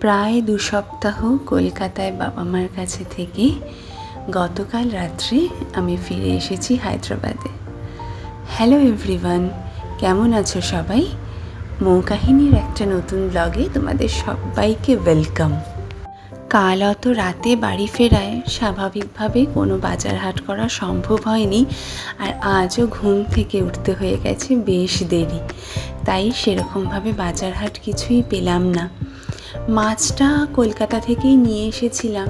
প্রায় 2 সপ্তাহ কলকাতায় বাবা মার কাছে থেকে গতকাল রাত্রে আমি ফিরে এসেছি হায়দ্রাবাদে। হ্যালো এভরিওয়ান, কেমন আছো সবাই? মৌ কাহিনীর একটা নতুন ব্লগে তোমাদের সবাইকে ওয়েলকাম। কাল অত রাতে বাড়ি ফেরায় স্বাভাবিকভাবে কোনো বাজার হাট করা সম্ভব হয়নি, আর আজও ঘুম থেকে উঠতে হয়ে গেছে বেশ দেরি, তাই সেরকমভাবে বাজার হাট কিছুই পেলাম না। মাছটা কলকাতা থেকেই নিয়ে এসেছিলাম,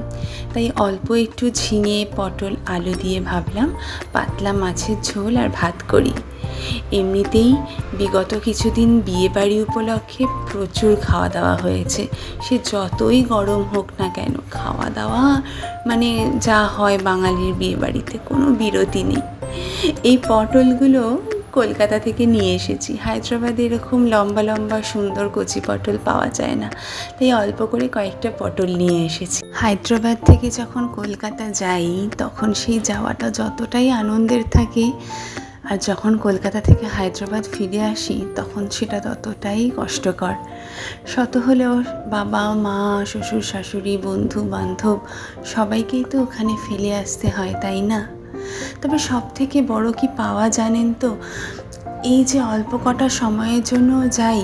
তাই অল্প একটু ঝিঙে পটল আলু দিয়ে ভাবলাম পাতলা মাছের ঝোল আর ভাত করি। এমনিতেই বিগত কিছুদিন বিয়েবাড়ি উপলক্ষে প্রচুর খাওয়া দাওয়া হয়েছে, সে যতই গরম হোক না কেন খাওয়া দাওয়া মানে যা হয় বাঙালির বিয়েবাড়িতে, কোনো বিরতি নেই। এই পটলগুলো কলকাতা থেকে নিয়ে এসেছি, হায়দ্রাবাদে এরকম লম্বা লম্বা সুন্দর কচি পটল পাওয়া যায় না, তাই অল্প করে কয়েকটা পটল নিয়ে এসেছি। হায়দ্রাবাদ থেকে যখন কলকাতা যাই তখন সেই যাওয়াটা যতটাই আনন্দের থাকে, আর যখন কলকাতা থেকে হায়দ্রাবাদ ফিরে আসি তখন সেটা ততটাই কষ্টকর। শত হলেও বাবা মা শ্বশুর শাশুড়ি বন্ধু বান্ধব সবাইকেই তো ওখানে ফেলে আসতে হয়, তাই না? তবে সব থেকে বড় কি পাওয়া জানেন তো, এই যে অল্প কটা সময়ের জন্য যাই,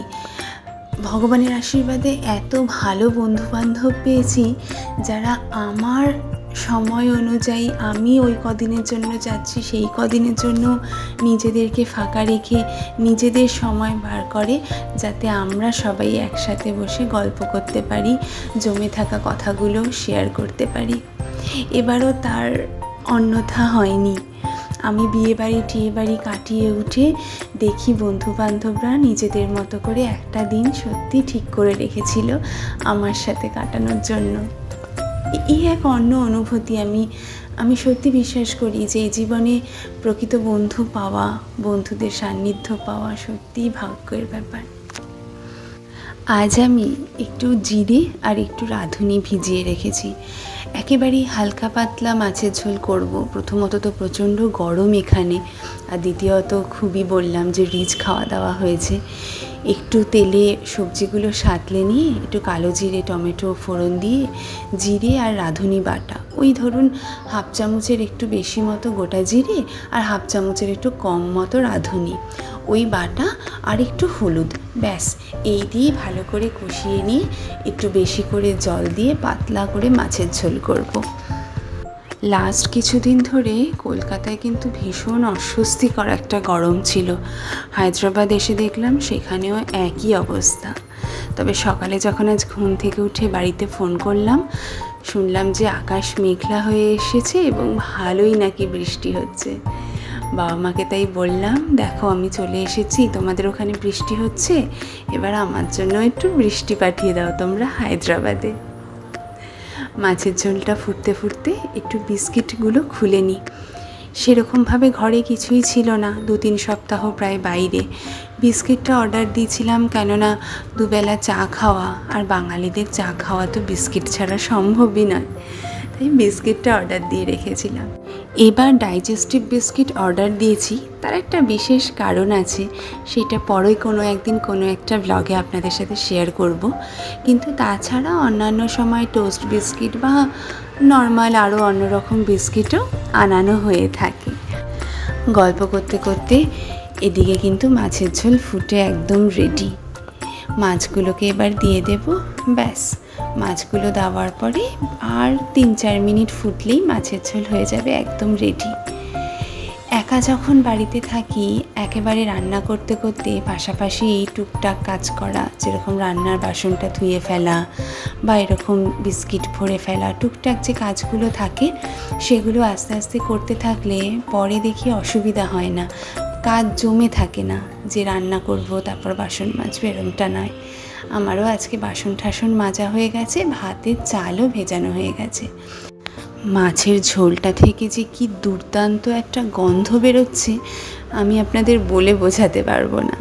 ভগবানের আশীর্বাদে এত ভালো বন্ধু বান্ধব পেয়েছি যারা আমার সময় অনুযায়ী আমি ওই কদিনের জন্য যাচ্ছি সেই কদিনের জন্য নিজেদেরকে ফাঁকা রেখে নিজেদের সময় বার করে, যাতে আমরা সবাই একসাথে বসে গল্প করতে পারি, জমে থাকা কথাগুলো শেয়ার করতে পারি। এবারও তার অন্যথা হয়নি। আমি বিয়েবাড়ি কাটিয়ে উঠে দেখি বন্ধু বান্ধবরা নিজেদের মতো করে একটা দিন সত্যি ঠিক করে রেখেছিল আমার সাথে কাটানোর জন্য। এই এক অন্য অনুভূতি। আমি সত্যি বিশ্বাস করি যে এই জীবনে প্রকৃত বন্ধু পাওয়া, বন্ধুদের সান্নিধ্য পাওয়া সত্যিই ভাগ্যের ব্যাপার। আজ আমি একটু জিরে আর একটু রাঁধুনি ভিজিয়ে রেখেছি। একেবারেই হালকা পাতলা মাছের ঝোল করব। প্রথমত তো প্রচণ্ড গরম এখানে, আর দ্বিতীয়ত খুবই বললাম যে রিচ খাওয়া দাওয়া হয়েছে। একটু তেলে সবজিগুলো সাঁতলে নিয়ে একটু কালো জিরে টমেটো ফোড়ন দিয়ে জিরে আর রাঁধুনি বাটা, ওই ধরুন হাফ চামচের একটু বেশি মতো গোটা জিরে আর হাফ চামচের একটু কম মতো রাঁধুনি, ওই বাটা আর একটু হলুদ, ব্যাস এই দিয়ে ভালো করে কষিয়ে নিয়ে একটু বেশি করে জল দিয়ে পাতলা করে মাছের ঝোল করব। লাস্ট কিছুদিন ধরে কলকাতায় কিন্তু ভীষণ অস্বস্তিকর একটা গরম ছিল। হায়দ্রাবাদ এসে দেখলাম সেখানেও একই অবস্থা। তবে সকালে যখন আজ ঘুম থেকে উঠে বাড়িতে ফোন করলাম, শুনলাম যে আকাশ মেঘলা হয়ে এসেছে এবং ভালোই নাকি বৃষ্টি হচ্ছে। বাবা মাকে তাই বললাম, দেখো আমি চলে এসেছি, তোমাদের ওখানে বৃষ্টি হচ্ছে, এবার আমার জন্য একটু বৃষ্টি পাঠিয়ে দাও তোমরা হায়দ্রাবাদে। মাছের ঝোলটা ফুটতে ফুটতে একটু বিস্কিটগুলো খুলে নিই। সেরকমভাবে ঘরে কিছুই ছিল না, 2-3 সপ্তাহ প্রায় বাইরে। বিস্কিটটা অর্ডার দিয়েছিলাম, কেননা দুবেলা চা খাওয়া, আর বাঙালিদের চা খাওয়া তো বিস্কিট ছাড়া সম্ভবই নয়, তাই বিস্কিটটা অর্ডার দিয়ে রেখেছিলাম। এবার ডাইজেস্টিভ বিস্কিট অর্ডার দিয়েছি, তার একটা বিশেষ কারণ আছে, সেটা পরে কোনো একদিন কোনো একটা ব্লগে আপনাদের সাথে শেয়ার করব। কিন্তু তাছাড়া অন্যান্য সময় টোস্ট বিস্কিট বা নর্মাল আরও অন্যরকম বিস্কিটও আনানো হয়ে থাকে। গল্প করতে করতে এদিকে কিন্তু মাছের ঝোল ফুটে একদম রেডি। মাছগুলোকে এবার দিয়ে দেব, ব্যাস মাছগুলো দেওয়ার পরে আর 3-4 মিনিট ফুটলেই মাছের ঝোল হয়ে যাবে একদম রেডি। একা যখন বাড়িতে থাকি একেবারে রান্না করতে করতে পাশাপাশি এই টুকটাক কাজ করা, যেরকম রান্নার বাসনটা ধুয়ে ফেলা বা এরকম বিস্কিট ভরে ফেলা, টুকটাক যে কাজগুলো থাকে সেগুলো আস্তে আস্তে করতে থাকলে পরে দেখি অসুবিধা হয় না, কাজ জমে থাকে না যে রান্না করব তারপর বাসন মাজবো, এরমটা নয়। আমারও আজকে বাসন ঠাসন মাজা হয়ে গেছে, ভাতের চালও ভেজানো হয়ে গেছে। মাছের ঝোলটা থেকে যে কি দুর্দান্ত একটা গন্ধ বেরোচ্ছে আমি আপনাদের বলে বোঝাতে পারবো না।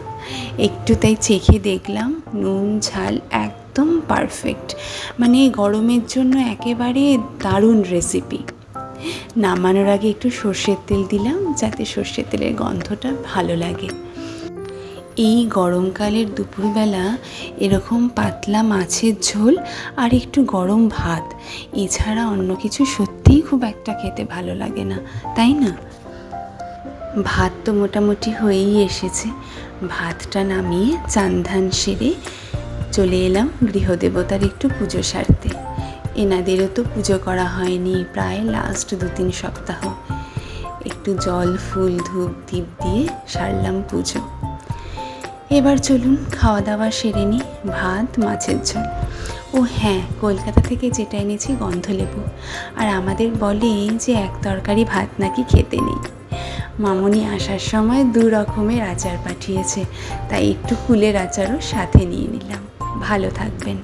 একটু তাই চেখে দেখলাম, নুন ঝাল একদম পারফেক্ট, মানে গরমের জন্য একেবারে দারুণ রেসিপি। নামানোর আগে একটু সর্ষের তেল দিলাম যাতে সর্ষের তেলের গন্ধটা ভালো লাগে। এই গরমকালের দুপুরবেলা এরকম পাতলা মাছের ঝোল আর একটু গরম ভাত, এছাড়া অন্য কিছু সত্যিই খুব একটা খেতে ভালো লাগে না, তাই না? ভাত তো মোটামুটি হয়েই এসেছে। ভাতটা নামিয়ে চান ধান সেরে চলে এলাম গৃহদেবতার একটু পুজো সারতে। এনাদেরও তো পুজো করা হয়নি প্রায় লাস্ট 2-3 সপ্তাহ। একটু জল ফুল ধূপ দীপ দিয়ে সারলাম পুজো। এবার চলুন খাওয়া দাওয়া সেরে নিই। ভাত, মাছের ঝোল, ও হ্যাঁ, কলকাতা থেকে যেটা এনেছি গন্ধলেবু। আর আমাদের বলে যে এক তরকারি ভাত নাকি খেতে নেই। মামুনি আসার সময় 2 রকমের আচার পাঠিয়েছে, তাই একটু কুলের আচারও সাথে নিয়ে নিলাম। ভালো থাকবেন।